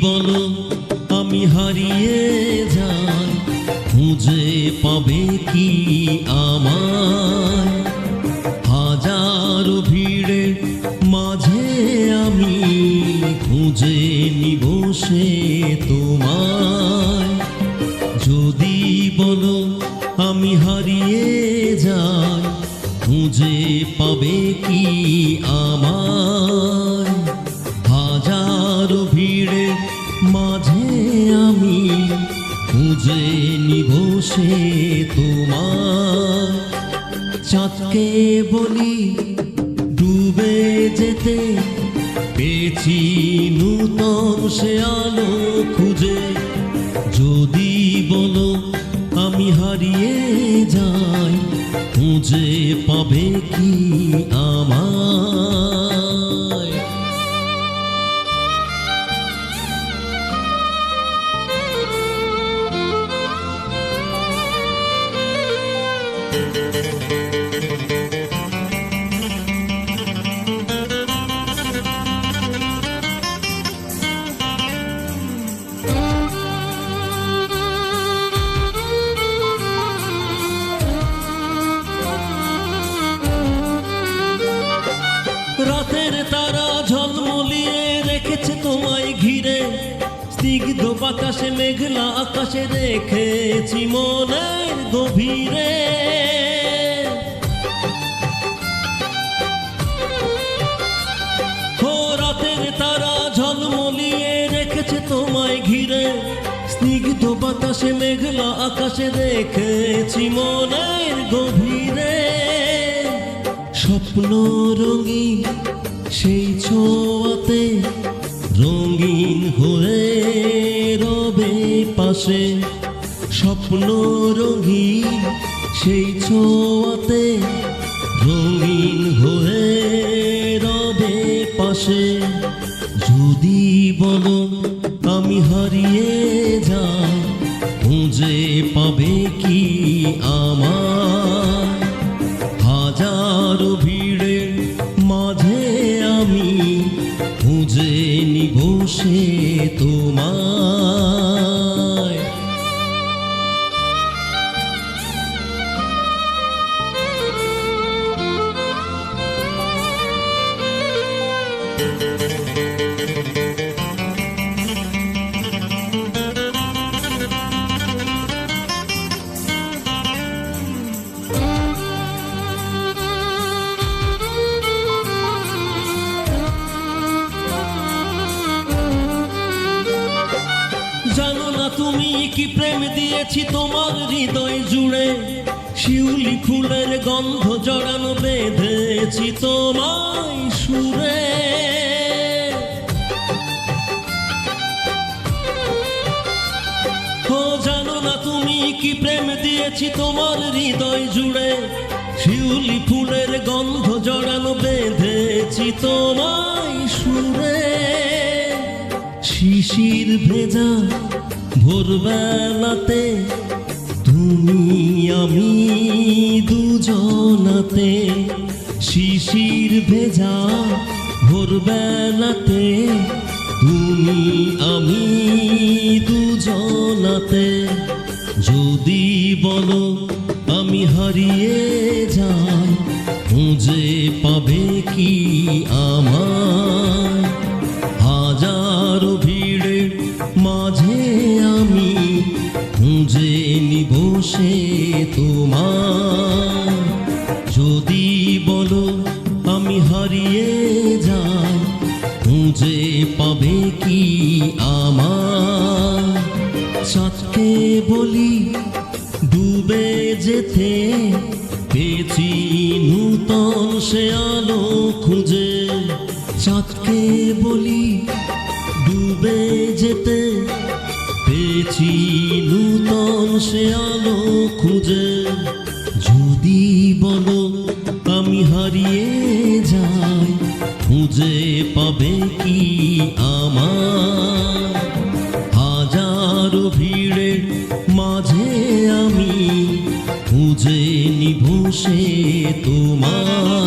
বলো আমি হারিয়ে যাই, খুঁজে পাবে কি আমায়? হাজারো ভিড়ের মাঝে আমি খুঁজে নিব সে তোমায়। যদি বলো আমি হারিয়ে যাই, খুঁজে পাবে কি আমায়? হাজারো ভিড়ের মাঝে আমি খুঁজে নিব সে তোমায়। চাঁদকে বলি ডুবে যেতে, পেয়েছি নূতন সে আলো খুঁজে। যদি বলো আমি হারিয়ে যাই, খুঁজে পাবে কি আমায়? রাতের তারা ঝলমলিয়ে রেখেছে তোমায় ঘিরে, স্নিগ্ধ বাতাসে মেঘলা আকাশে রেখেছি মনের গভীরে। রাতের তারা ঝলমলিয়ে রেখেছে তোমায় ঘিরে, স্নিগ্ধ বাতাসে মেঘলা আকাশে রেখেছি মনের গভীরে। স্বপ্ন রঙিন সেই ছোঁয়াতে রঙিন হয়ে রবে পাশে। স্বপ্ন রঙিন সেই ছোঁয়াতে রঙিন হয়ে রবে পাশে। যদি বলো আমি হারিয়ে যাই, খুঁজে পাবে কি আমায়? হাজারো ভিড়ের মাঝে আমি খুঁজে নিব সে তোমায়। জানো না তুমি কি প্রেম দিয়েছি তোমার হৃদয় জুড়ে, শিউলি ফুলের গন্ধ জড়ানো বেঁধেছি তোমায় সুরে। জানো না তুমি কি প্রেম দিয়েছি তোমার হৃদয় জুড়ে, শিউলি ফুলের গন্ধ জড়ানো বেঁধেছি তোমায় সুরে। শিশির ভেজা ভোরবেলাতে তুমি আমি দুজনাতে, শিশির ভেজা ভোরবেলাতে তুমি আমি দুজনাতে। যদি বলো আমি হারিয়ে যাই, খুঁজে পাবে কি আমায়? হাজারো ভিড়ের মাঝে আমি খুঁজে নিব সে তোমায়। যদি বলো আমি হারিয়ে যাই, খুঁজে পাবে কি আমায়? চাঁদকে বলি ডুবে যেতে, পেয়েছি নূতন সে আলো খুঁজে। চাঁদকে বলি ডুবে যেতে, পেয়েছি নূতন সে আলো খুঁজে। যদি বলো আমি হারিয়ে যাই, খুঁজে পাবে কি আমায়? হাজারো ভিড়ের মাঝে আমি খুঁজে নিব সে তোমায়।